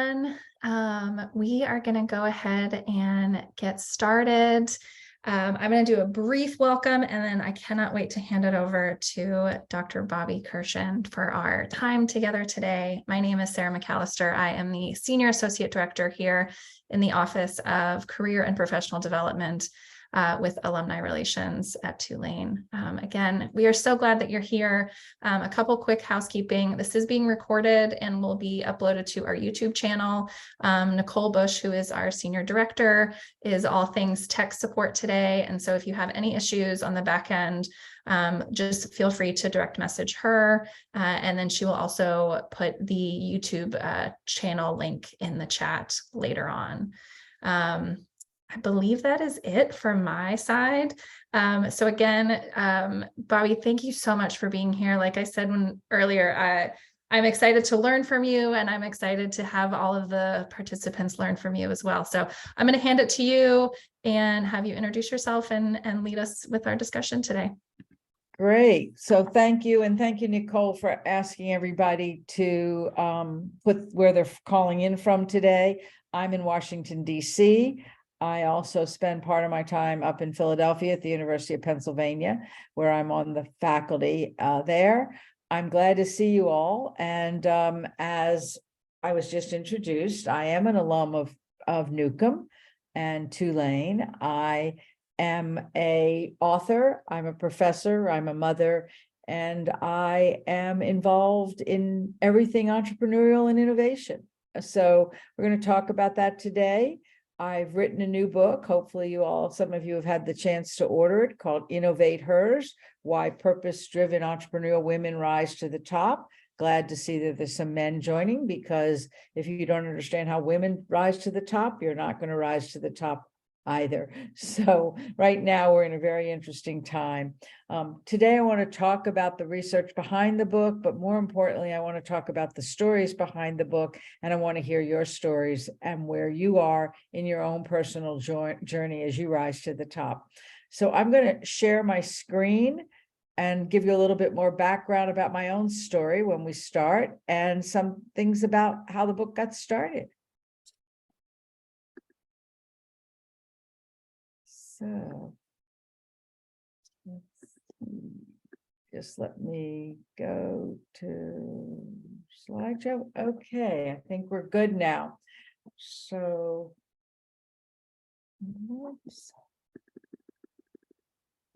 everyone. We are going to go ahead and get started. I'm going to do a brief welcome, and then I cannot wait to hand it over to Dr. Bobbi Kurshan for our time together today. My name is Sarah McAllister. I am the Senior Associate Director here in the Office of Career and Professional Development with Alumni Relations at Tulane. Again, we are so glad that you're here. A couple quick housekeeping. This is being recorded and will be uploaded to our YouTube channel. Nicole Bush, who is our Senior Director, is all things tech support today. And so if you have any issues on the back end, just feel free to direct message her. And then she will also put the YouTube channel link in the chat later on. I believe that is it from my side. So again, Bobbi, thank you so much for being here. Like I said earlier, I'm excited to learn from you, and I'm excited to have all of the participants learn from you as well. So I'm going to hand it to you and have you introduce yourself and lead us with our discussion today. Great. So thank you. And thank you, Nicole, for asking everybody to put where they're calling in from today. I'm in Washington, D.C. I also spend part of my time up in Philadelphia at the University of Pennsylvania, where I'm on the faculty there. I'm glad to see you all. And as I was just introduced, I am an alum of Newcomb and Tulane. I am an author, I'm a professor, I'm a mother, and I am involved in everything entrepreneurial and innovation. So we're going to talk about that today. I've written a new book. Hopefully some of you have had the chance to order it, called Innovate Hers: Why Purpose-Driven Entrepreneurial Women Rise to the Top. Glad to see that there's some men joining, because if you don't understand how women rise to the top, you're not going to rise to the top either. So right now we're in a very interesting time. Today I want to talk about the research behind the book, but more importantly, I want to talk about the stories behind the book, and I want to hear your stories and where you are in your own personal journey as you rise to the top. So I'm going to share my screen and give you a little bit more background about my own story when we start, and some things about how the book got started. So let's see. Just let me go to slideshow. Okay, I think we're good now. So, oops.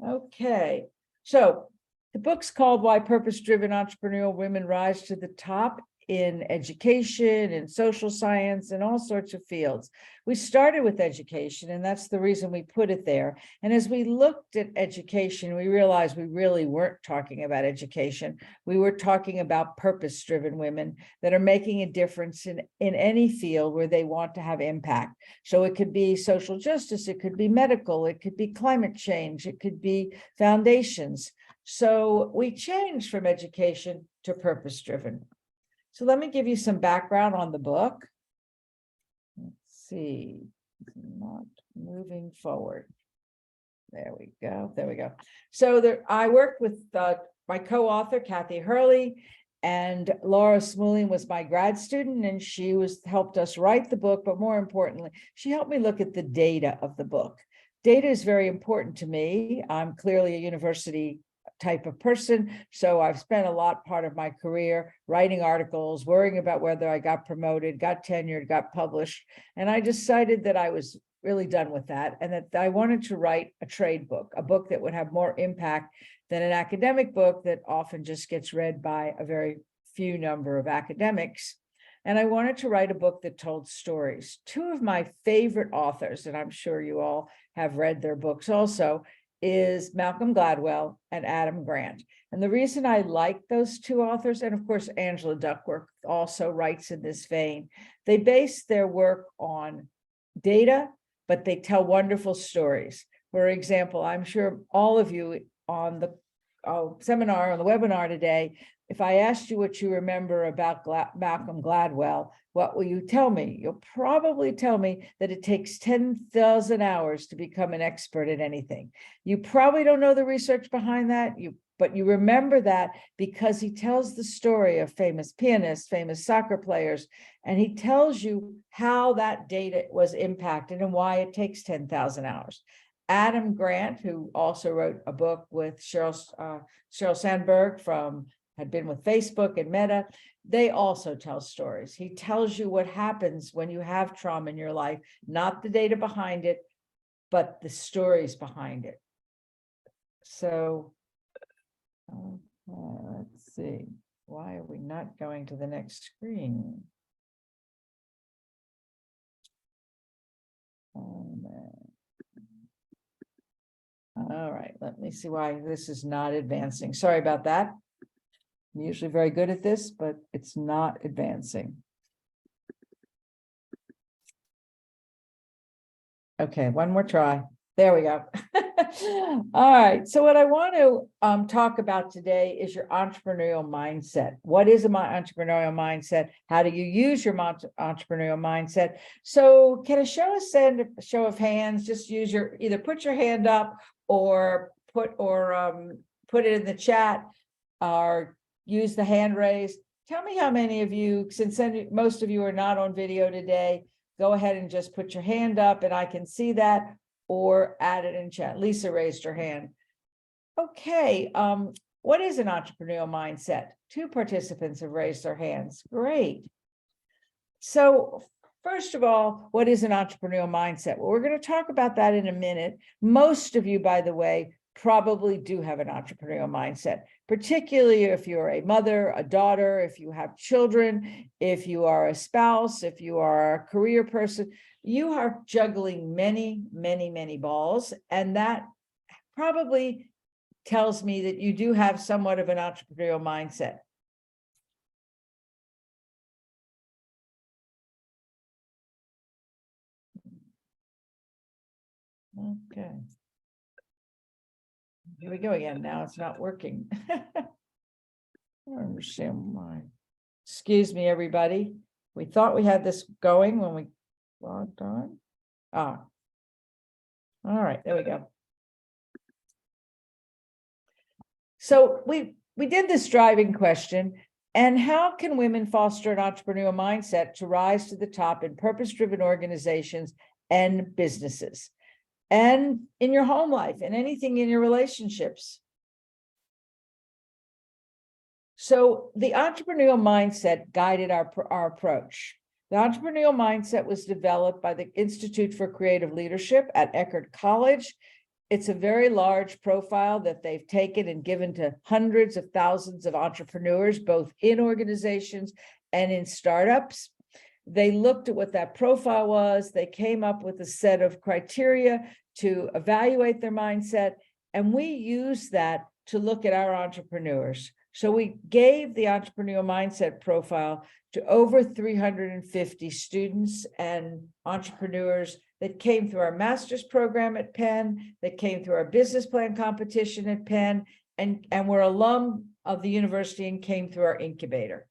Okay, so the book's called Why Purpose-Driven Entrepreneurial Women Rise to the Top in Education and social science and all sorts of fields. We started with education, and that's the reason we put it there. And as we looked at education, we realized we really weren't talking about education. We were talking about purpose-driven women that are making a difference in any field where they want to have impact. So it could be social justice, it could be medical, it could be climate change, it could be foundations. So we changed from education to purpose-driven. So let me give you some background on the book. Let's see, it's not moving forward. There we go. There we go. So I worked with my co-author, Kathy Hurley, and Laura Smoolin was my grad student, and she helped us write the book. But more importantly, she helped me look at the data of the book. Data is very important to me. I'm clearly a university type of person. So I've spent part of my career writing articles, worrying about whether I got promoted, got tenured, got published. And I decided that I was really done with that, and that I wanted to write a trade book, a book that would have more impact than an academic book that often just gets read by a very few number of academics. And I wanted to write a book that told stories. Two of my favorite authors, and I'm sure you all have read their books also, is Malcolm Gladwell and Adam Grant. And the reason I like those two authors, and of course, Angela Duckworth also writes in this vein, they base their work on data, but they tell wonderful stories. For example, I'm sure all of you on the seminar, on the webinar today, if I asked you what you remember about Malcolm Gladwell, what will you tell me? You'll probably tell me that it takes 10,000 hours to become an expert at anything. You probably don't know the research behind that. You But you remember that because he tells the story of famous pianists, famous soccer players, and he tells you how that data was impacted and why it takes 10,000 hours. Adam Grant, who also wrote a book with Sheryl Sandberg had been with Facebook and Meta, they also tell stories. He tells you what happens when you have trauma in your life, not the data behind it, but the stories behind it. So let's see, why are we not going to the next screen? All right, let me see why this is not advancing. Sorry about that. I'm usually very good at this, but it's not advancing. Okay, one more try. There we go. All right. So what I want to talk about today is your entrepreneurial mindset. What is a entrepreneurial mindset? How do you use your entrepreneurial mindset? So can a show of hands, just use either put your hand up or put it in the chat or use the hand raise. Tell me how many of you, since most of you are not on video today, go ahead and just put your hand up and I can see that, or add it in chat. Lisa raised her hand. Okay, what is an entrepreneurial mindset? 2 participants have raised their hands. Great. So first of all, what is an entrepreneurial mindset? Well, we're going to talk about that in a minute. Most of you, by the way, probably do have an entrepreneurial mindset, particularly if you're a mother, a daughter, if you have children, if you are a spouse, if you are a career person, you are juggling many, many, many balls. And that probably tells me that you do have somewhat of an entrepreneurial mindset. Okay. Here we go again. Now it's not working. I don't understand why. Excuse me, everybody. We thought we had this going when we logged on. Ah. All right, there we go. So we did this driving question. And how can women foster an entrepreneurial mindset to rise to the top in purpose-driven organizations and businesses? And in your home life and anything in your relationships. So the entrepreneurial mindset guided our approach. The entrepreneurial mindset was developed by the Institute for Creative Leadership at Eckerd College. It's a very large profile that they've taken and given to hundreds of thousands of entrepreneurs, both in organizations and in startups. They looked at what that profile was. They came up with a set of criteria to evaluate their mindset. And we used that to look at our entrepreneurs. So we gave the entrepreneurial mindset profile to over 350 students and entrepreneurs that came through our master's program at Penn, that came through our business plan competition at Penn, and were alum of the university and came through our incubator.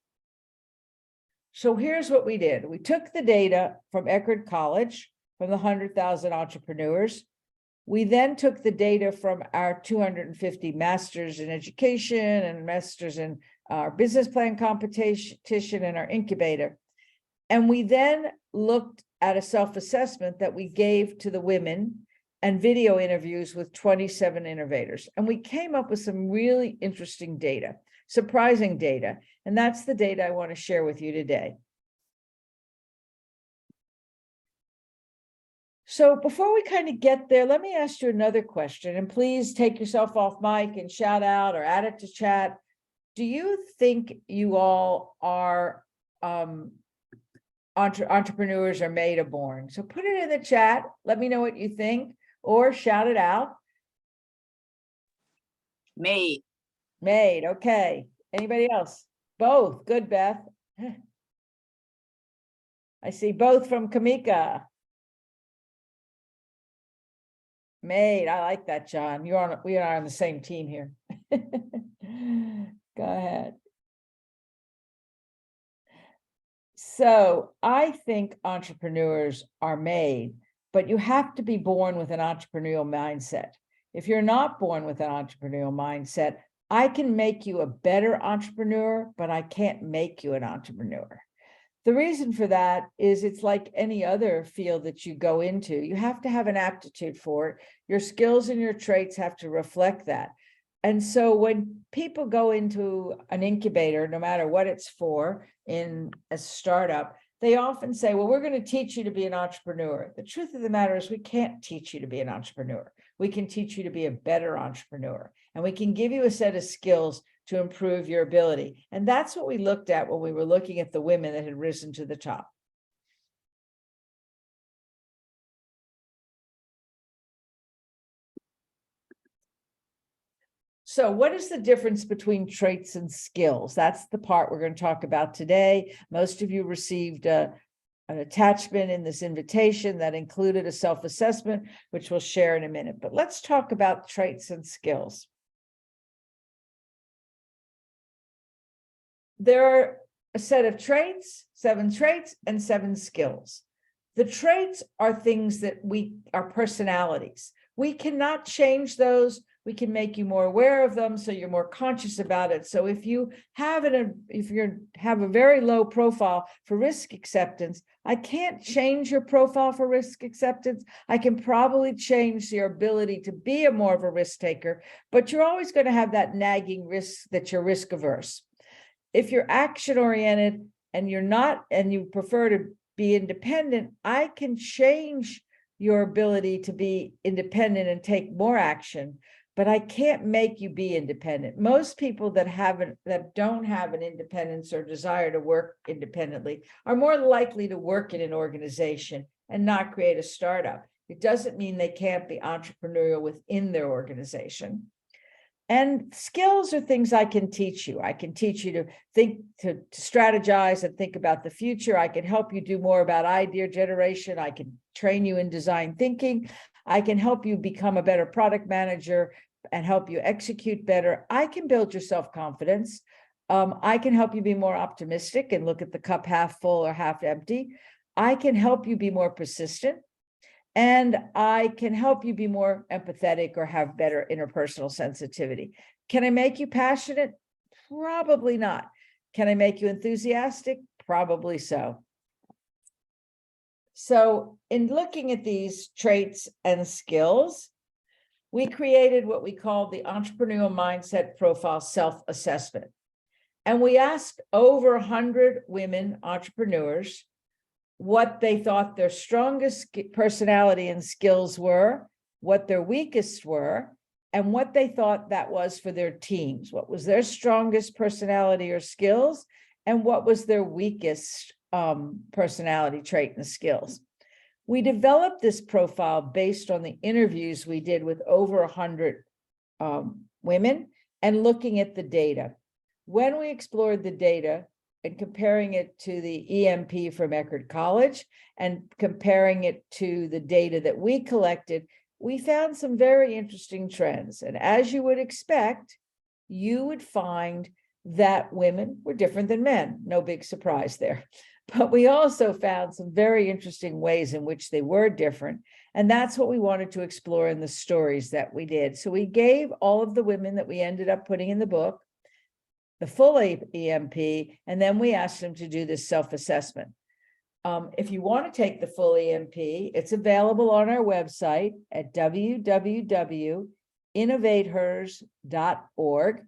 So here's what we did. We took the data from Eckerd College, from the 100,000 entrepreneurs. We then took the data from our 250 masters in education and masters in our business plan competition and our incubator. And we then looked at a self-assessment that we gave to the women and video interviews with 27 innovators. And we came up with some really interesting data, surprising data. And that's the data I want to share with you today. So before we kind of get there, let me ask you another question, and please take yourself off mic and shout out or add it to chat. Do you think you all are entrepreneurs are made or born? So put it in the chat. Let me know what you think, or shout it out. Made. Made. Okay. Anybody else? Both. Good, Beth. I see both from Kamika. Made. I like that, John. We are on the same team here. Go ahead. So I think entrepreneurs are made, but you have to be born with an entrepreneurial mindset. If you're not born with an entrepreneurial mindset, I can make you a better entrepreneur, but I can't make you an entrepreneur. The reason for that is it's like any other field that you go into. You have to have an aptitude for it. Your skills and your traits have to reflect that. And so when people go into an incubator, no matter what it's for in a startup, they often say, well, we're going to teach you to be an entrepreneur. The truth of the matter is we can't teach you to be an entrepreneur. We can teach you to be a better entrepreneur. And we can give you a set of skills to improve your ability. And that's what we looked at when we were looking at the women that had risen to the top. So what is the difference between traits and skills? That's the part we're going to talk about today. Most of you received an attachment in this invitation that included a self-assessment, which we'll share in a minute. But let's talk about traits and skills. There are a set of traits, 7 traits, and 7 skills. The traits are things that are personalities. We cannot change those. We can make you more aware of them so you're more conscious about it. So if you have a very low profile for risk acceptance, I can't change your profile for risk acceptance. I can probably change your ability to be more of a risk taker, but you're always going to have that nagging risk that you're risk averse. If you're action oriented and you're not, and you prefer to be independent, I can change your ability to be independent and take more action, but I can't make you be independent. Most people that don't have an independence or desire to work independently are more likely to work in an organization and not create a startup. It doesn't mean they can't be entrepreneurial within their organization. And skills are things I can teach you. I can teach you to think, to strategize and think about the future. I can help you do more about idea generation. I can train you in design thinking. I can help you become a better product manager and help you execute better. I can build your self-confidence. I can help you be more optimistic and look at the cup half full or half empty. I can help you be more persistent. And I can help you be more empathetic or have better interpersonal sensitivity. Can I make you passionate? Probably not. Can I make you enthusiastic? Probably so. So in looking at these traits and skills, we created what we called the Entrepreneurial Mindset Profile Self-Assessment. And we asked over 100 women entrepreneurs what they thought their strongest personality and skills were, what their weakest were, and what they thought that was for their teams. What was their strongest personality or skills, and what was their weakest personality trait and skills. We developed this profile based on the interviews we did with over 100 women and looking at the data. When we explored the data, and comparing it to the EMP from Eckerd College and comparing it to the data that we collected, we found some very interesting trends. And as you would expect, you would find that women were different than men. No big surprise there. But we also found some very interesting ways in which they were different. And that's what we wanted to explore in the stories that we did. So we gave all of the women that we ended up putting in the book the full EMP, and then we asked them to do this self-assessment. If you want to take the full EMP, it's available on our website at www.innovatehers.org.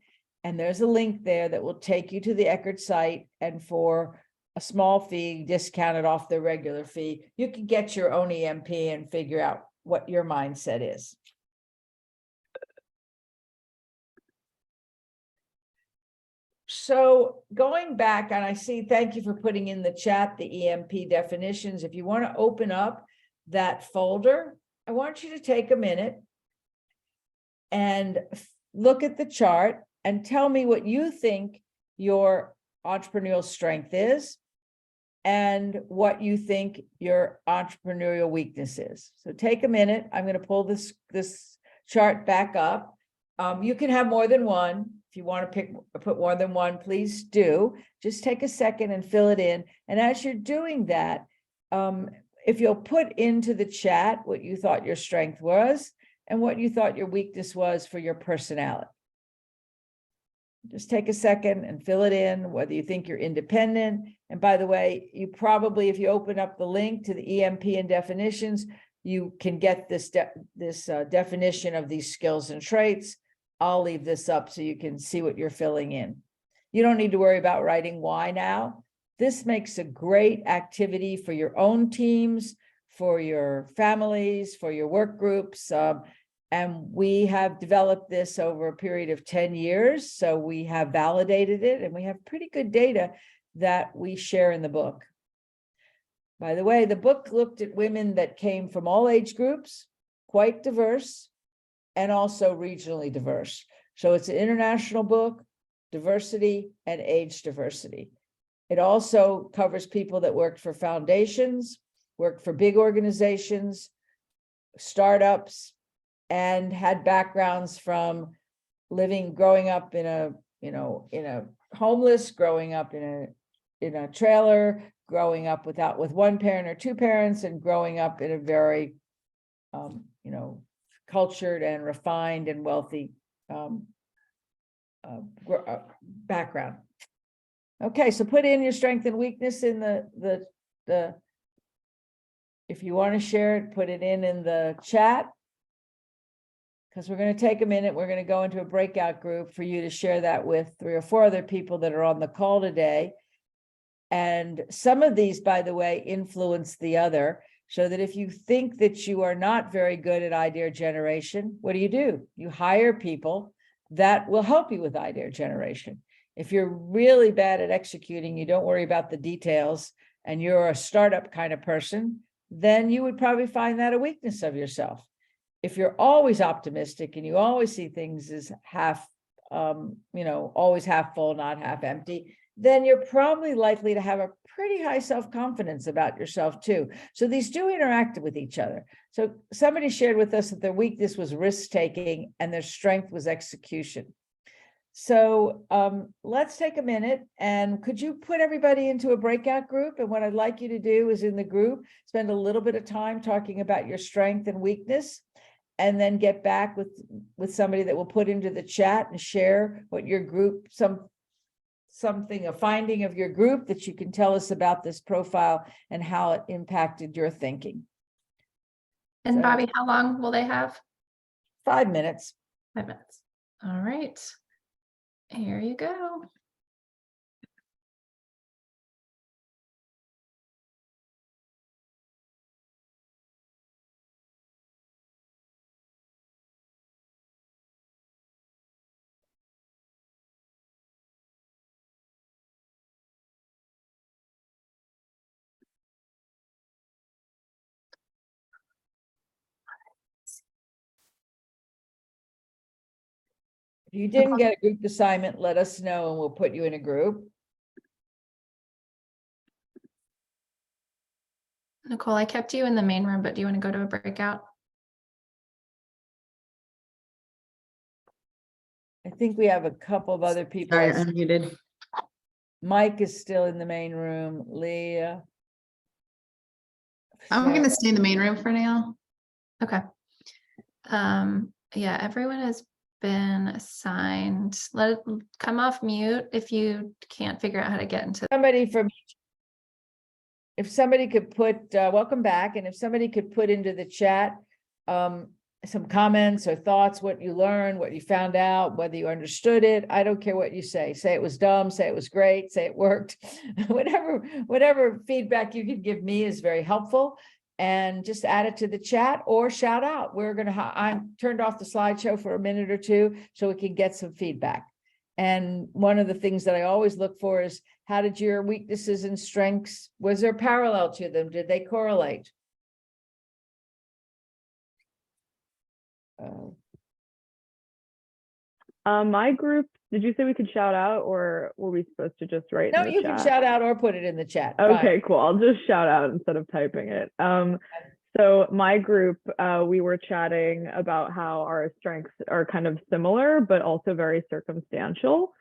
And there's a link there that will take you to the Eckerd site, and for a small fee discounted off the regular fee, you can get your own EMP and figure out what your mindset is. So going back, and I see, thank you for putting in the chat the EMP definitions. If you want to open up that folder, I want you to take a minute and look at the chart and tell me what you think your entrepreneurial strength is and what you think your entrepreneurial weakness is. So take a minute. I'm going to pull this chart back up. You can have more than one. If you want to put more than one, please do. Just take a second and fill it in. And as you're doing that, if you'll put into the chat what you thought your strength was and what you thought your weakness was for your personality. just take a second and fill it in, whether you think you're independent. And by the way, you probably, if you open up the link to the EMP and definitions, you can get this definition of these skills and traits. I'll leave this up so you can see what you're filling in. You don't need to worry about writing why now. This makes a great activity for your own teams, for your families, for your work groups. And we have developed this over a period of 10 years. So we have validated it, and we have pretty good data that we share in the book. By the way, the book looked at women that came from all age groups, quite diverse, and also regionally diverse. So it's an international book, diversity and age diversity. It also covers people that worked for foundations, worked for big organizations, startups, and had backgrounds from growing up in a homeless, growing up in a trailer, growing up with one parent or two parents, and growing up in a very, cultured and refined and wealthy background. Okay, so put in your strength and weakness in the if you want to share it, put it in the chat. Because we're going to take a minute, we're going to go into a breakout group for you to share that with 3 or 4 other people that are on the call today. And some of these, by the way, influence the other, so that if you think that you are not very good at idea generation, what do? You hire people that will help you with idea generation. If you're really bad at executing, you don't worry about the details, and you're a startup kind of person, then you would probably find that a weakness of yourself. If you're always optimistic and you always see things as half, always half full, not half empty, then you're probably likely to have a pretty high self-confidence about yourself too. So these do interact with each other. So somebody shared with us that their weakness was risk-taking and their strength was execution. So let's take a minute, and could you put everybody into a breakout group? And what I'd like you to do is, in the group, spend a little bit of time talking about your strength and weakness, and then get back with somebody that will put into the chat and share what your group, a finding of your group that you can tell us about this profile and how it impacted your thinking. And so, Bobbi, how long will they have? 5 minutes. 5 minutes. All right. Here you go. If you didn't get a group assignment, let us know and we'll put you in a group. Nicole, I kept you in the main room, but do you want to go to a breakout? I think we have a couple of other people. Sorry, unmuted. Mike is still in the main room. Leah. I'm going to stay in the main room for now. Okay. Yeah, everyone has been assigned. Let it come off mute if you can't figure out how to get into if somebody could put welcome back, and if somebody could put into the chat some comments or thoughts, what you learned, what you found out, whether you understood it. I don't care what you say it was dumb, say it was great, say it worked. whatever feedback you can give me is very helpful. And just add it to the chat or shout out. I turned off the slideshow for a minute or two so we can get some feedback. And one of the things that I always look for is, how did your weaknesses and strengths, was there parallel to them? Did they correlate? My group, did you say we could shout out, or were we supposed to just write No, in the you chat? can shout out or put it in the chat. Okay, cool. I'll just shout out instead of typing it. So my group, we were chatting about how our strengths are kind of similar, but also very circumstantial.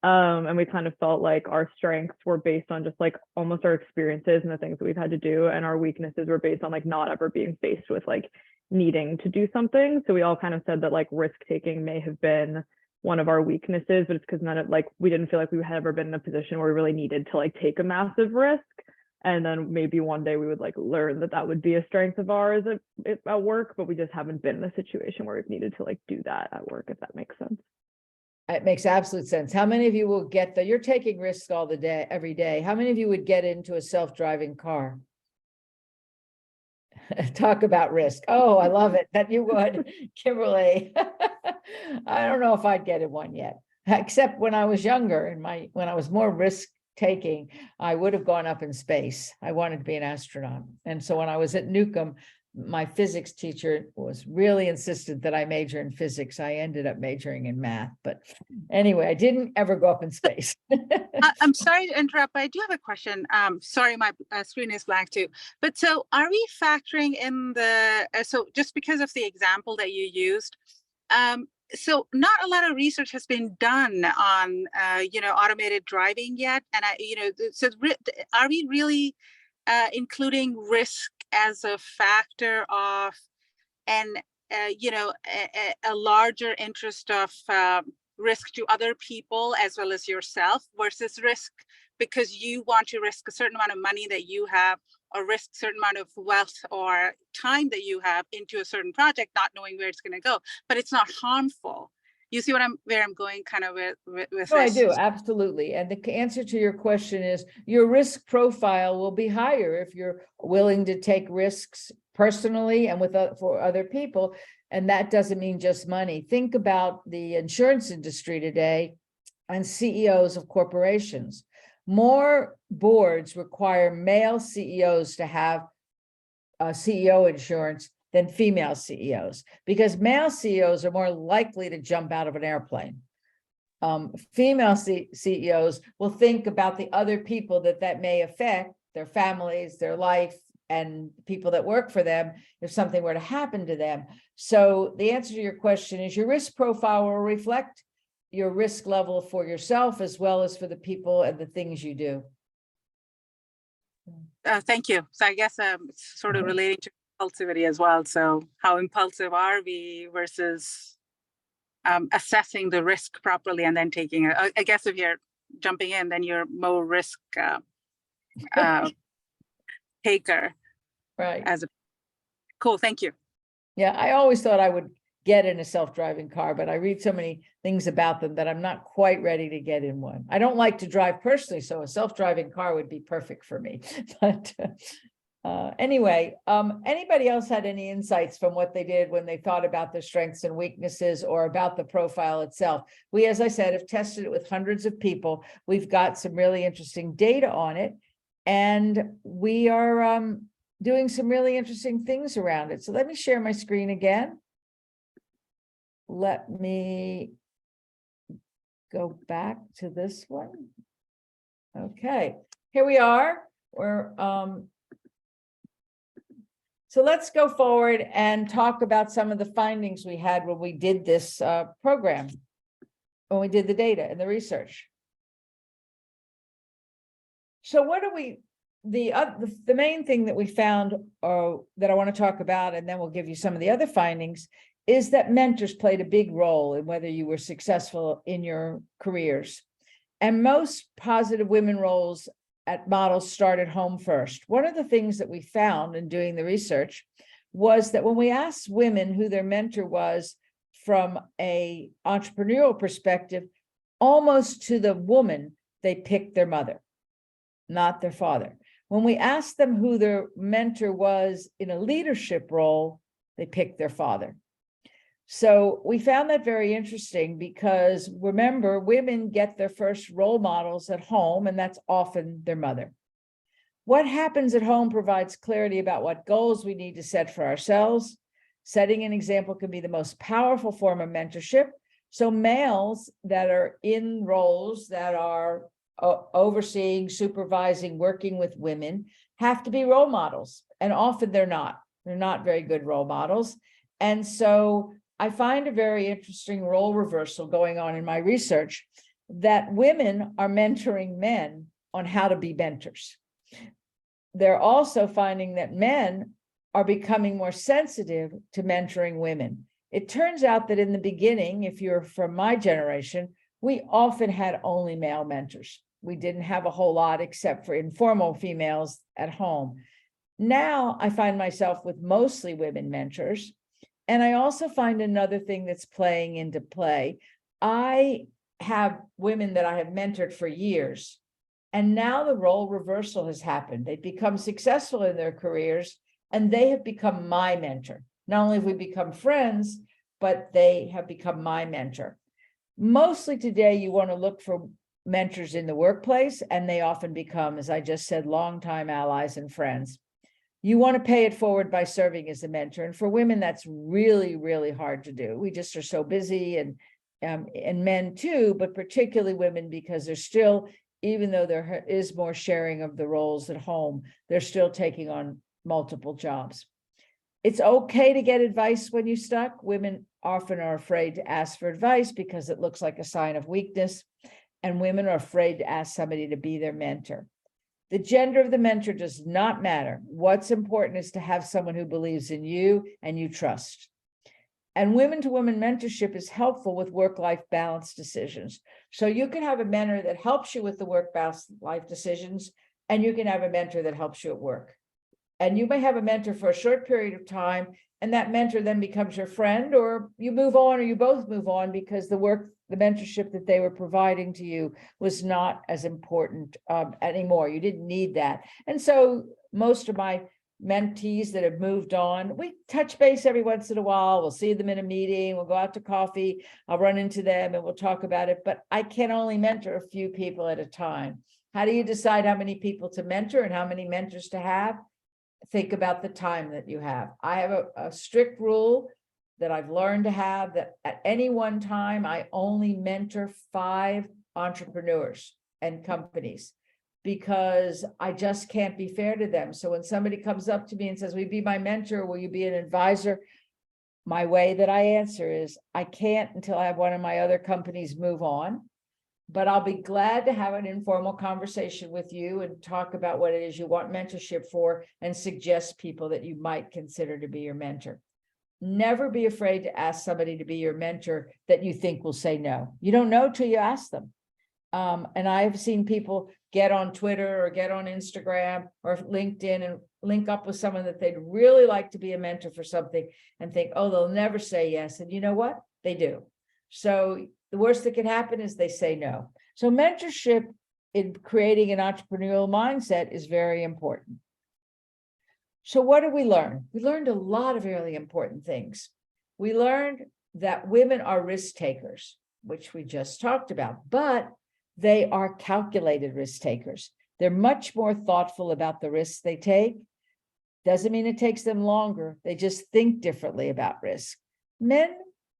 And we kind of felt like our strengths were based on just like almost our experiences and the things that we've had to do. And our weaknesses were based on like not ever being faced with like needing to do something. So we all kind of said that like risk taking may have been one of our weaknesses, but it's because none of like we didn't feel like we had ever been in a position where we really needed to like take a massive risk. And then maybe one day we would like learn that that would be a strength of ours at work, but we just haven't been in a situation where we've needed to like do that at work, if that makes sense. It makes absolute sense. How many of you will get that? You're taking risks all the day, every day. How many of you would get into a self-driving car? Talk about risk. Oh, I love it that you would, Kimberly. I don't know if I'd get in one yet, except when I was younger and when I was more risk taking, I would have gone up in space. I wanted to be an astronaut. And so when I was at Newcomb, my physics teacher was really insistent that I major in physics. I ended up majoring in math, but anyway, I didn't ever go up in space. I'm sorry to interrupt, but I do have a question. Sorry, my screen is blank too. But so are we factoring in the, so just because of the example that you used, so not a lot of research has been done on, automated driving yet. And so are we really including risk as a factor of, and a larger interest of risk to other people as well as yourself versus risk because you want to risk a certain amount of money that you have or risk a certain amount of wealth or time that you have into a certain project, not knowing where it's going to go, but it's not harmful. You see where I'm going kind of with this? I do, absolutely. And the answer to your question is your risk profile will be higher if you're willing to take risks personally and for other people. And that doesn't mean just money. Think about the insurance industry today and CEOs of corporations. More boards require male CEOs to have CEO insurance than female CEOs, because male CEOs are more likely to jump out of an airplane. Female CEOs will think about the other people that may affect, their families, their life, and people that work for them if something were to happen to them. So the answer to your question is your risk profile will reflect your risk level for yourself as well as for the people and the things you do. Thank you. So I guess it's sort of relating to impulsivity as well. So how impulsive are we versus assessing the risk properly and then taking it? I guess if you're jumping in, then you're more risk taker. Right. Cool. Thank you. Yeah, I always thought I would get in a self-driving car, but I read so many things about them that I'm not quite ready to get in one. I don't like to drive personally, so a self-driving car would be perfect for me. But anyway, anybody else had any insights from what they did when they thought about their strengths and weaknesses or about the profile itself? We, as I said, have tested it with hundreds of people. We've got some really interesting data on it, and we are doing some really interesting things around it. So let me share my screen again. Let me go back to this one. Okay, here we are. So let's go forward and talk about some of the findings we had when we did this program, when we did the data and the research. So what do we, the main thing that we found that I want to talk about, and then we'll give you some of the other findings, is that mentors played a big role in whether you were successful in your careers. And most positive women roles at models start at home first. One of the things that we found in doing the research was that when we asked women who their mentor was from an entrepreneurial perspective, almost to the woman, they picked their mother, not their father. When we asked them who their mentor was in a leadership role, they picked their father. So we found that very interesting because remember, women get their first role models at home, and that's often their mother. What happens at home provides clarity about what goals we need to set for ourselves. Setting an example can be the most powerful form of mentorship. So males that are in roles that are overseeing, supervising, working with women have to be role models. And often they're not. They're not very good role models. And so I find a very interesting role reversal going on in my research that women are mentoring men on how to be mentors. They're also finding that men are becoming more sensitive to mentoring women. It turns out that in the beginning, if you're from my generation, we often had only male mentors. We didn't have a whole lot except for informal females at home. Now I find myself with mostly women mentors. And I also find another thing that's playing into play. I have women that I have mentored for years. And now the role reversal has happened. They've become successful in their careers and they have become my mentor. Not only have we become friends, but they have become my mentor. Mostly today, you want to look for mentors in the workplace, and they often become, as I just said, longtime allies and friends. You want to pay it forward by serving as a mentor. And for women, that's really, really hard to do. We just are so busy, and men too, but particularly women, because they're still, even though there is more sharing of the roles at home, they're still taking on multiple jobs. It's okay to get advice when you're stuck. Women often are afraid to ask for advice because it looks like a sign of weakness, and women are afraid to ask somebody to be their mentor. The gender of the mentor does not matter. What's important is to have someone who believes in you and you trust. And women-to-women mentorship is helpful with work-life balance decisions. So you can have a mentor that helps you with the work-life decisions, and you can have a mentor that helps you at work. And you may have a mentor for a short period of time, and that mentor then becomes your friend, or you move on, or you both move on because the mentorship that they were providing to you was not as important anymore. You didn't need that. And so most of my mentees that have moved on, we touch base every once in a while. We'll see them in a meeting. We'll go out to coffee. I'll run into them and we'll talk about it. But I can only mentor a few people at a time. How do you decide how many people to mentor and how many mentors to have? Think about the time that you have. I have a strict rule that I've learned to have, that at any one time, I only mentor 5 entrepreneurs and companies, because I just can't be fair to them. So when somebody comes up to me and says, will you be my mentor? Will you be an advisor? My way that I answer is, I can't until I have one of my other companies move on. But I'll be glad to have an informal conversation with you and talk about what it is you want mentorship for and suggest people that you might consider to be your mentor. Never be afraid to ask somebody to be your mentor that you think will say no. You don't know till you ask them. And I've seen people get on Twitter or get on Instagram or LinkedIn and link up with someone that they'd really like to be a mentor for something and think, oh, they'll never say yes. And you know what? They do. So the worst that can happen is they say no. So mentorship in creating an entrepreneurial mindset is very important. So what did we learn? We learned a lot of really important things. We learned that women are risk takers, which we just talked about, but they are calculated risk takers. They're much more thoughtful about the risks they take. Doesn't mean it takes them longer. They just think differently about risk. Men,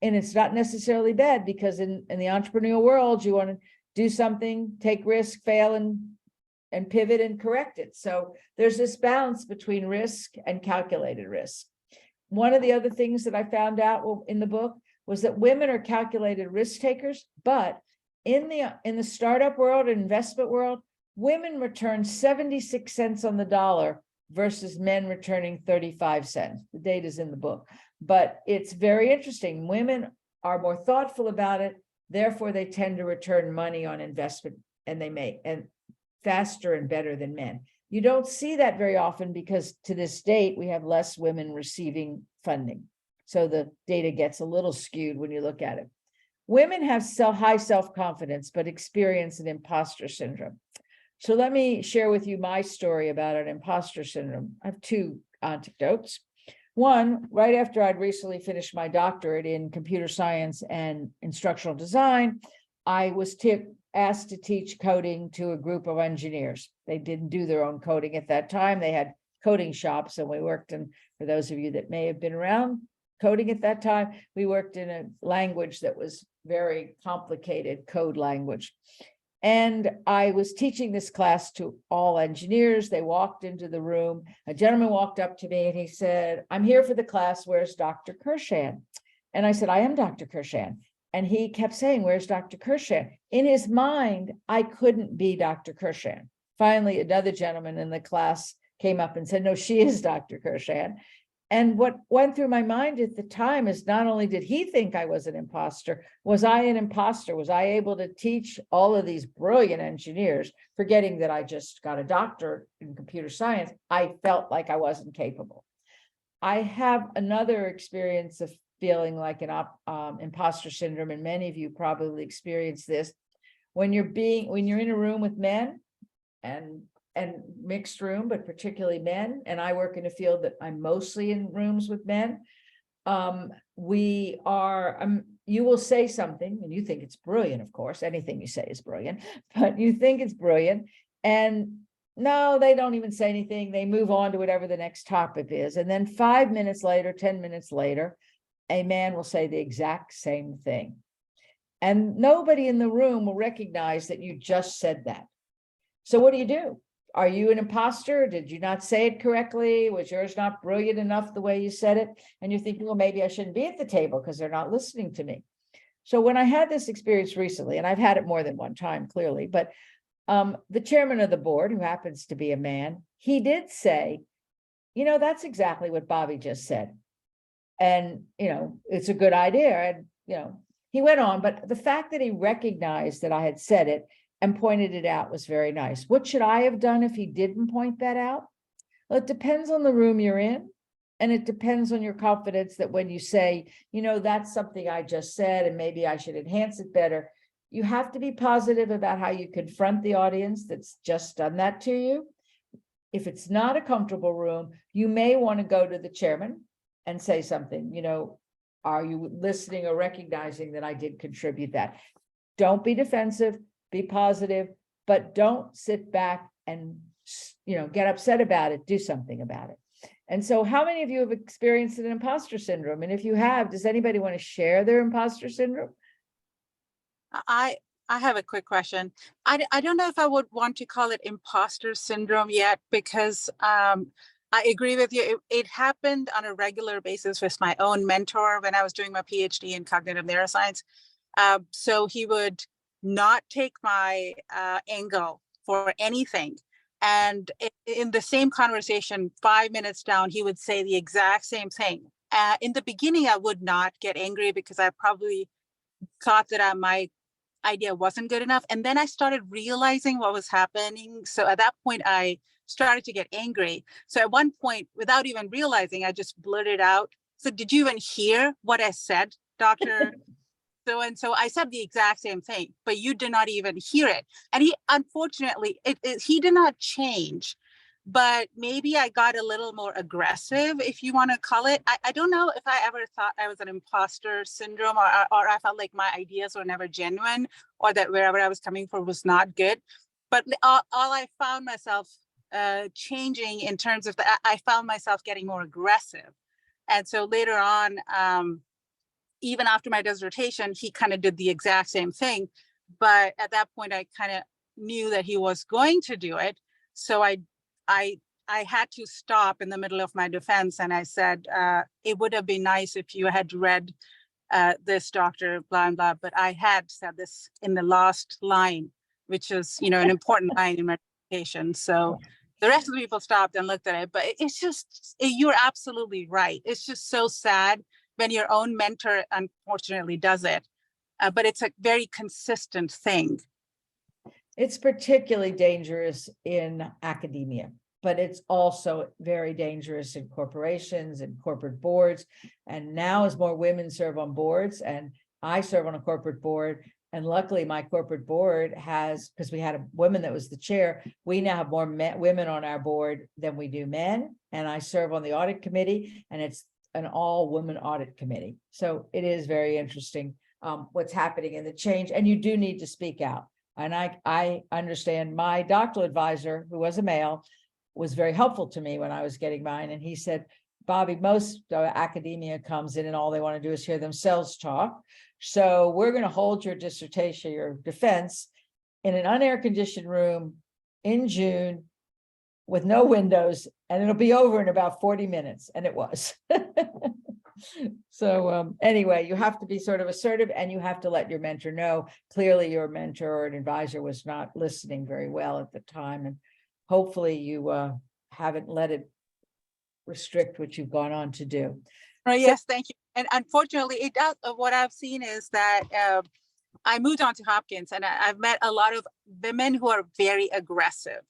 and it's not necessarily bad, because in the entrepreneurial world, you want to do something, take risk, fail, and pivot and correct it. So there's this balance between risk and calculated risk. One of the other things that I found out in the book was that women are calculated risk takers, but in the startup world and investment world, women return 76 cents on the dollar versus men returning 35 cents. The data's in the book. But it's very interesting. Women are more thoughtful about it. Therefore, they tend to return money on investment, and they make and faster and better than men. You don't see that very often because to this date, we have less women receiving funding. So the data gets a little skewed when you look at it. Women have high self-confidence, but experience an imposter syndrome. So let me share with you my story about an imposter syndrome. I have 2 anecdotes. One, right after I'd recently finished my doctorate in computer science and instructional design, I was asked to teach coding to a group of engineers. They didn't do their own coding at that time. They had coding shops, and we worked in, for those of you that may have been around coding at that time, we worked in a language that was very complicated code language. And I was teaching this class to all engineers. They walked into the room. A gentleman walked up to me and he said, I'm here for the class. Where's Dr. Kurshan? And I said, I am Dr. Kurshan. And he kept saying, where's Dr. Kurshan? In his mind, I couldn't be Dr. Kurshan. Finally, another gentleman in the class came up and said, no, she is Dr. Kurshan. And what went through my mind at the time is not only did he think I was an imposter, was I an imposter? Was I able to teach all of these brilliant engineers, forgetting that I just got a doctorate in computer science? I felt like I wasn't capable. I have another experience of feeling like an imposter syndrome, and many of you probably experience this when you're in a room with men and mixed room, but particularly men. And I work in a field that I'm mostly in rooms with men. You will say something and you think it's brilliant, of course, anything you say is brilliant, but you think it's brilliant. And no, they don't even say anything. They move on to whatever the next topic is. And then 5 minutes later, 10 minutes later, a man will say the exact same thing. And nobody in the room will recognize that you just said that. So what do? Are you an imposter? Did you not say it correctly? Was yours not brilliant enough the way you said it? And you're thinking, well, maybe I shouldn't be at the table because they're not listening to me. So when I had this experience recently, and I've had it more than one time, clearly, but the chairman of the board, who happens to be a man, he did say, that's exactly what Bobbi just said. And, it's a good idea. And, he went on, but the fact that he recognized that I had said it and pointed it out was very nice. What should I have done if he didn't point that out? Well, it depends on the room you're in. And it depends on your confidence that when you say, that's something I just said, and maybe I should enhance it better. You have to be positive about how you confront the audience that's just done that to you. If it's not a comfortable room, you may want to go to the chairman and say something, are you listening or recognizing that I did contribute that? Don't be defensive, be positive, but don't sit back and, get upset about it, do something about it. And so how many of you have experienced an imposter syndrome? And if you have, does anybody want to share their imposter syndrome? I have a quick question. I don't know if I would want to call it imposter syndrome yet, because I agree with you. It happened on a regular basis with my own mentor when I was doing my PhD in cognitive neuroscience. So he would not take my angle for anything. And in the same conversation, 5 minutes down, he would say the exact same thing. In the beginning, I would not get angry because I probably thought that my idea wasn't good enough. And then I started realizing what was happening. So at that point, I started to get angry. So at one point, without even realizing, I just blurted out, so did you even hear what I said, Dr. So and so? I said the exact same thing, but you did not even hear it. And he, unfortunately, he did not change. But maybe I got a little more aggressive, if you want to call it. I don't know if I ever thought I was an imposter syndrome, or I felt like my ideas were never genuine, or that wherever I was coming from was not good. But all I found myself changing in terms of I found myself getting more aggressive. And so later on, even after my dissertation, he kind of did the exact same thing. But at that point, I kind of knew that he was going to do it. So I had to stop in the middle of my defense, and I said, it would have been nice if you had read this, Dr. blah, blah, but I had said this in the last line, which is, an important line in my presentation. So the rest of the people stopped and looked at it, but it's just, you're absolutely right. It's just so sad when your own mentor, unfortunately, does it, but it's a very consistent thing. It's particularly dangerous in academia, but it's also very dangerous in corporations and corporate boards. And now as more women serve on boards, and I serve on a corporate board, and luckily my corporate board has, because we had a woman that was the chair, we now have more women on our board than we do men. And I serve on the audit committee, and it's an all-woman audit committee. So it is very interesting what's happening in the change, and you do need to speak out. And I understand my doctoral advisor, who was a male, was very helpful to me when I was getting mine. And he said, Bobbi, most academia comes in and all they want to do is hear themselves talk. So we're going to hold your dissertation, your defense, in an unair-conditioned room in June with no windows, and it'll be over in about 40 minutes. And it was. So anyway, you have to be sort of assertive, and you have to let your mentor know. Clearly your mentor or an advisor was not listening very well at the time, and hopefully you haven't let it restrict what you've gone on to do. Oh, So- yes, thank you. And unfortunately, it does. What I've seen is that I moved on to Hopkins, and I've met a lot of women who are very aggressive,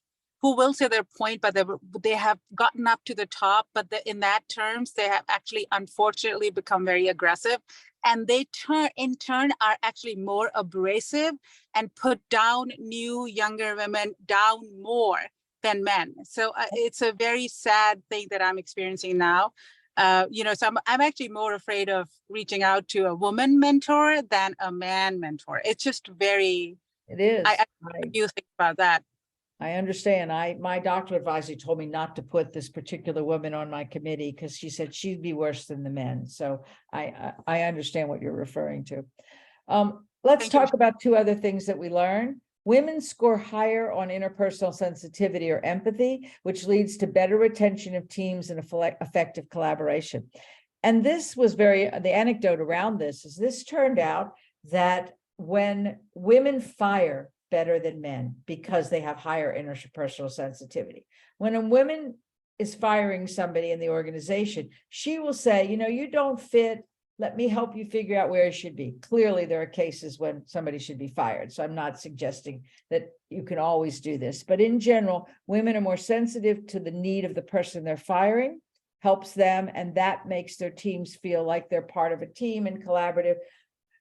who will say their point, but they have gotten up to the top. But in that terms, they have actually, unfortunately, become very aggressive, and they in turn are actually more abrasive and put down new younger women down more than men. So it's a very sad thing that I'm experiencing now. So I'm actually more afraid of reaching out to a woman mentor than a man mentor. It's just very. It is. What do you think about that? I understand. My doctor advisor told me not to put this particular woman on my committee because she said she'd be worse than the men. So I understand what you're referring to. Let's Thank you. talk about two other things that we learned. Women score higher on interpersonal sensitivity or empathy, which leads to better retention of teams and effective collaboration. And this was the anecdote around this is this turned out that when women fire better than men because they have higher interpersonal sensitivity. When a woman is firing somebody in the organization, she will say, you don't fit. Let me help you figure out where it should be. Clearly, there are cases when somebody should be fired. So I'm not suggesting that you can always do this. But in general, women are more sensitive to the need of the person they're firing, helps them, and that makes their teams feel like they're part of a team and collaborative.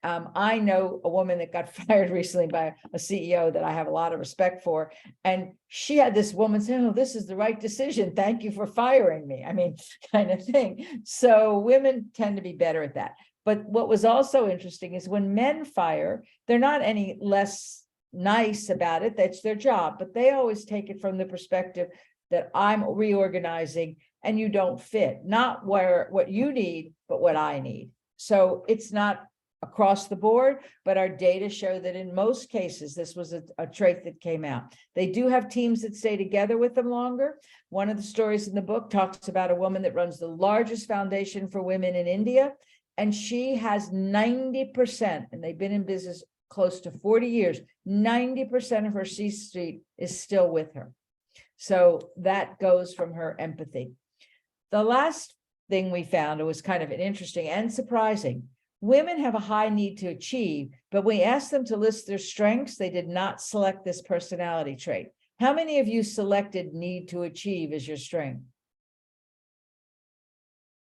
I know a woman that got fired recently by a CEO that I have a lot of respect for. And she had this woman say, oh, this is the right decision. Thank you for firing me. I mean, kind of thing. So women tend to be better at that. But what was also interesting is when men fire, they're not any less nice about it. That's their job. But they always take it from the perspective that I'm reorganizing and you don't fit. Not what you need, but what I need. So it's not across the board, but our data show that in most cases, this was a trait that came out. They do have teams that stay together with them longer. One of the stories in the book talks about a woman that runs the largest foundation for women in India, and she has 90%, and they've been in business close to 40 years, 90% of her C-suite is still with her. So that goes from her empathy. The last thing we found, it was kind of an interesting and surprising. Women have a high need to achieve, but when we asked them to list their strengths, they did not select this personality trait. How many of you selected need to achieve as your strength?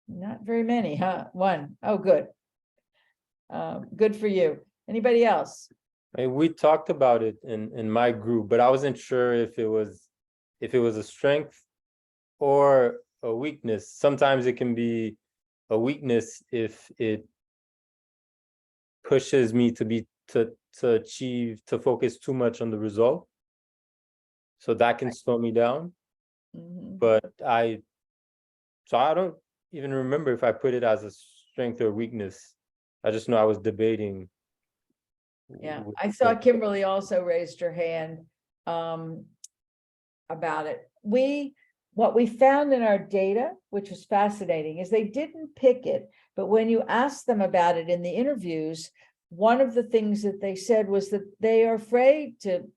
Not very many, huh? One. Oh, good. Good for you. Anybody else? I mean, we talked about it in my group, but I wasn't sure if it was a strength or a weakness. Sometimes it can be a weakness if it pushes me to focus too much on the result. So that can slow me down. Mhm. But I don't even remember if I put it as a strength or weakness. I just know I was debating. Yeah, with I saw the- Kimberly also raised her hand about it. What we found in our data, which was fascinating, is they didn't pick it, but when you asked them about it in the interviews, one of the things that they said was that they are afraid to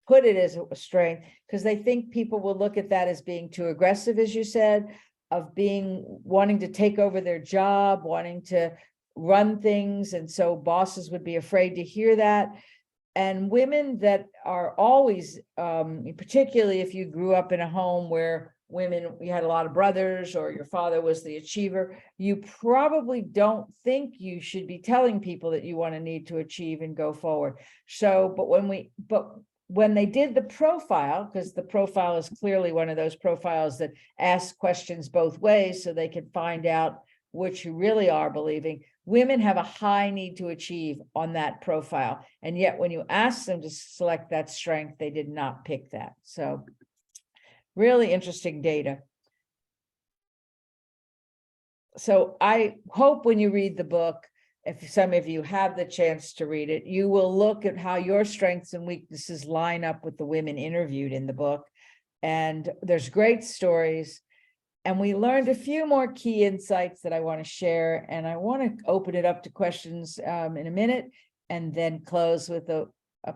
put it as a strength because they think people will look at that as being too aggressive, as you said, of wanting to take over their job, wanting to run things. And so bosses would be afraid to hear that. And women that are always, particularly if you grew up in a home where you had a lot of brothers or your father was the achiever, you probably don't think you should be telling people that you want to need to achieve and go forward. So, but when they did the profile, because the profile is clearly one of those profiles that ask questions both ways so they can find out which you really are believing, women have a high need to achieve on that profile. And yet when you ask them to select that strength, they did not pick that. So really interesting data. So I hope when you read the book, if some of you have the chance to read it, you will look at how your strengths and weaknesses line up with the women interviewed in the book. And there's great stories. And we learned a few more key insights that I want to share. And I want to open it up to questions in a minute and then close with an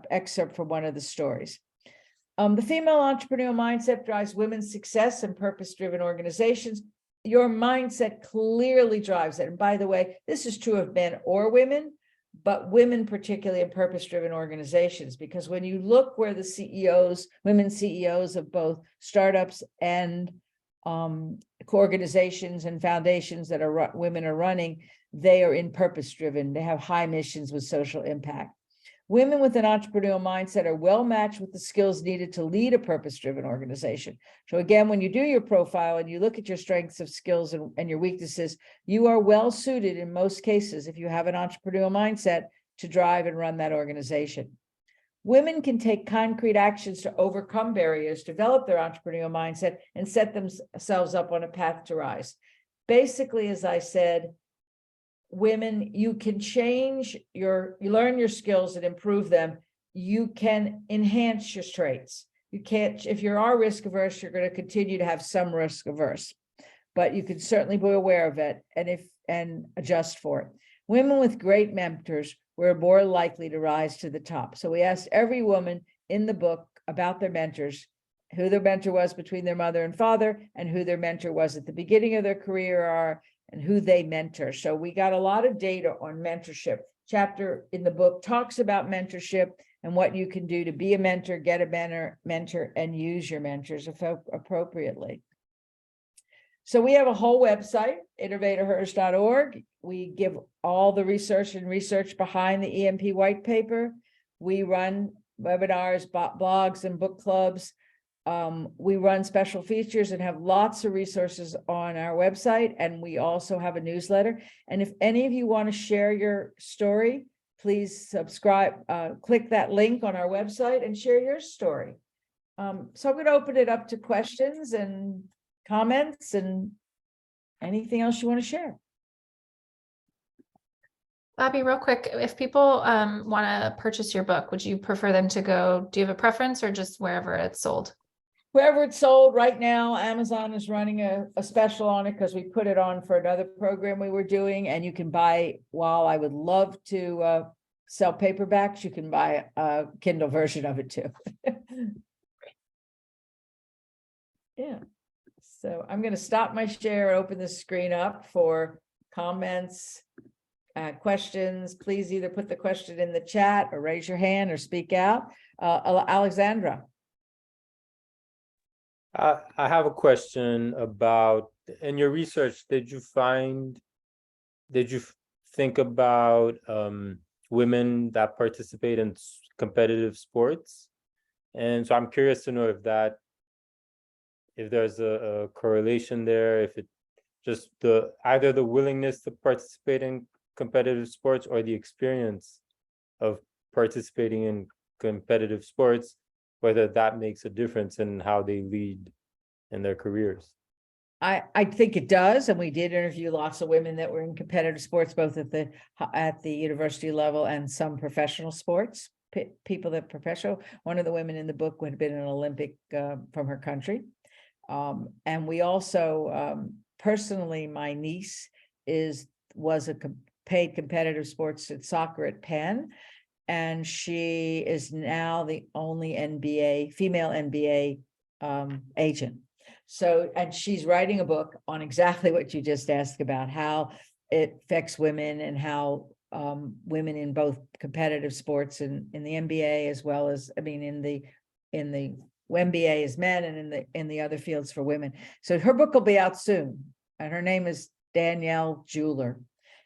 excerpt from one of the stories. The female entrepreneurial mindset drives women's success and purpose-driven organizations. your mindset clearly drives it. And by the way, this is true of men or women, but women particularly in purpose-driven organizations, because when you look where the CEOs, women CEOs of both startups and organizations and foundations that are women are running, they are in purpose-driven. They have high missions with social impact. Women with an entrepreneurial mindset are well matched with the skills needed to lead a purpose-driven organization. So again, when you do your profile and you look at your strengths of skills and your weaknesses, you are well suited in most cases, if you have an entrepreneurial mindset, to drive and run that organization. Women can take concrete actions to overcome barriers, develop their entrepreneurial mindset, and set themselves up on a path to rise. Basically, as I said, women, you can change you learn your skills and improve them. You can enhance your traits. You can't, if you are risk averse, you're going to continue to have some risk averse, but you can certainly be aware of it and adjust for it. Women with great mentors were more likely to rise to the top. So we asked every woman in the book about their mentors, who their mentor was between their mother and father, and who their mentor was at the beginning of their career and who they mentor. So we got a lot of data on mentorship. Chapter in the book talks about mentorship and what you can do to be a mentor, get a mentor, and use your mentors appropriately. So we have a whole website, innovatorhers.org. We give all the research behind the EMP white paper. We run webinars, blogs, and book clubs. We run special features and have lots of resources on our website. And we also have a newsletter. And if any of you want to share your story, please subscribe, click that link on our website and share your story. So I'm going to open it up to questions and comments and anything else you want to share. Bobbi, real quick, if people want to purchase your book, would you prefer them to go, do you have a preference, or just wherever it's sold? Wherever it's sold right now. Amazon is running a special on it because we put it on for another program we were doing, and you can buy, while I would love to sell paperbacks, you can buy a Kindle version of it too. Yeah. So I'm going to stop my share, open the screen up for comments, questions. Please either put the question in the chat or raise your hand or speak out. Alexandra. I have a question about, in your research, did you think about women that participate in competitive sports? And so I'm curious to know if there's a correlation there, if it just either the willingness to participate in competitive sports or the experience of participating in competitive sports, whether that makes a difference in how they lead in their careers. I think it does, and we did interview lots of women that were in competitive sports, both at the university level and some professional sports. People that professional. One of the women in the book would have been an Olympic from her country. And we also, personally, my niece was a paid competitive sports at soccer at Penn, and she is now the only female NBA agent. So, and she's writing a book on exactly what you just asked about, how it affects women and how women in both competitive sports and in the NBA, as well as, I mean, in the NBA as men and in the other fields for women. So her book will be out soon, and her name is Danielle Jeweler.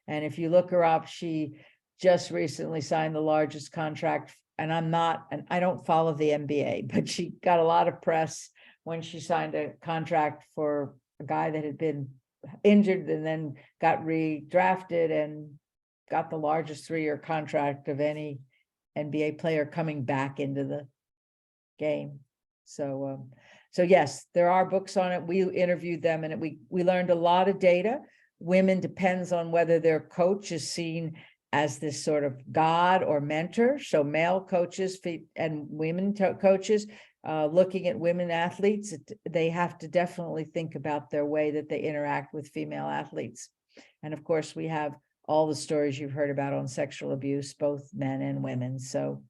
And if you look her up, she just recently signed the largest contract. And I don't follow the NBA, but she got a lot of press when she signed a contract for a guy that had been injured and then got redrafted and got the largest 3-year contract of any NBA player coming back into the game. So yes, there are books on it. We interviewed them, and we learned a lot of data. Women, depends on whether their coach is seen as this sort of god or mentor. So male coaches and women coaches, looking at women athletes, they have to definitely think about their way that they interact with female athletes. And of course, we have all the stories you've heard about on sexual abuse, both men and women. So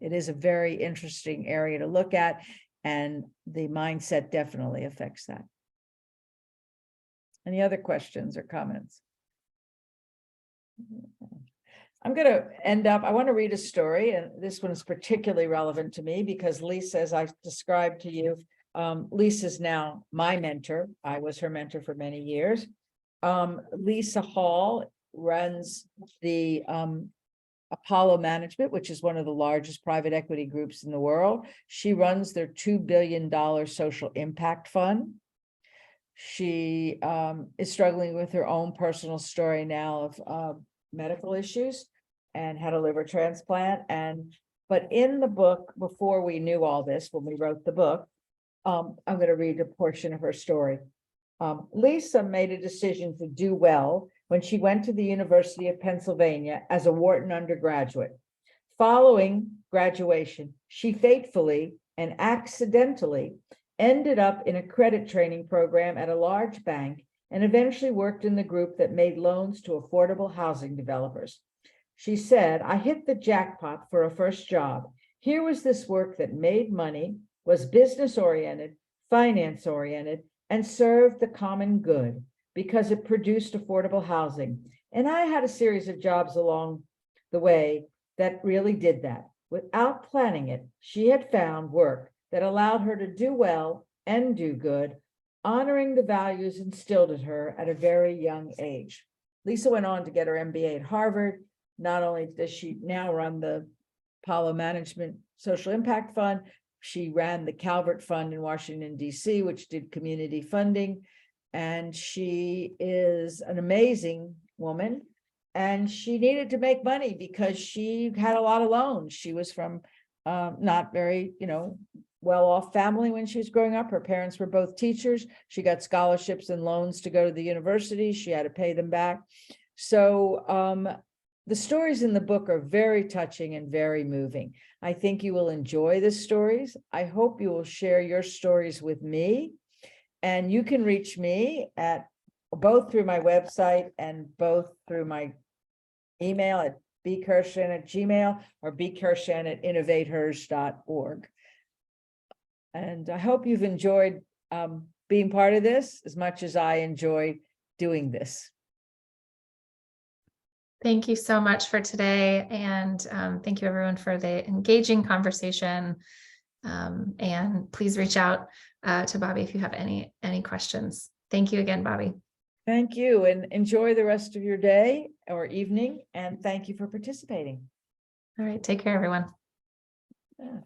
it is a very interesting area to look at, and the mindset definitely affects that. Any other questions or comments? I'm going to end up, I want to read a story, and this one is particularly relevant to me because Lisa, as I described to you, Lisa's now my mentor. I was her mentor for many years. Lisa Hall runs the Apollo Management, which is one of the largest private equity groups in the world. She runs their $2 billion social impact fund. She is struggling with her own personal story now of medical issues and had a liver transplant. But in the book, before we knew all this, when we wrote the book, I'm going to read a portion of her story. Lisa made a decision to do well when she went to the University of Pennsylvania as a Wharton undergraduate. Following graduation, she fatefully and accidentally ended up in a credit training program at a large bank and eventually worked in the group that made loans to affordable housing developers. She said, "I hit the jackpot for a first job. Here was this work that made money, was business-oriented, finance-oriented, and served the common good because it produced affordable housing. And I had a series of jobs along the way that really did that. Without planning it, she had found work that allowed her to do well and do good, honoring the values instilled in her at a very young age." Lisa went on to get her MBA at Harvard. Not only does she now run the Apollo Management Social Impact Fund, she ran the Calvert Fund in Washington, D.C., which did community funding. And she is an amazing woman. And she needed to make money because she had a lot of loans. She was from not very, well-off family when she was growing up. Her parents were both teachers. She got scholarships and loans to go to the university. She had to pay them back. So the stories in the book are very touching and very moving. I think you will enjoy the stories. I hope you will share your stories with me. And you can reach me at both through my website and both through my email at bkurshan@gmail or bkurshan@innovatehers.org. And I hope you've enjoyed being part of this as much as I enjoy doing this. Thank you so much for today. And thank you everyone for the engaging conversation. And please reach out to Bobbi if you have any questions. Thank you again, Bobbi. Thank you, and enjoy the rest of your day or evening. And thank you for participating. All right. Take care, everyone. Yeah.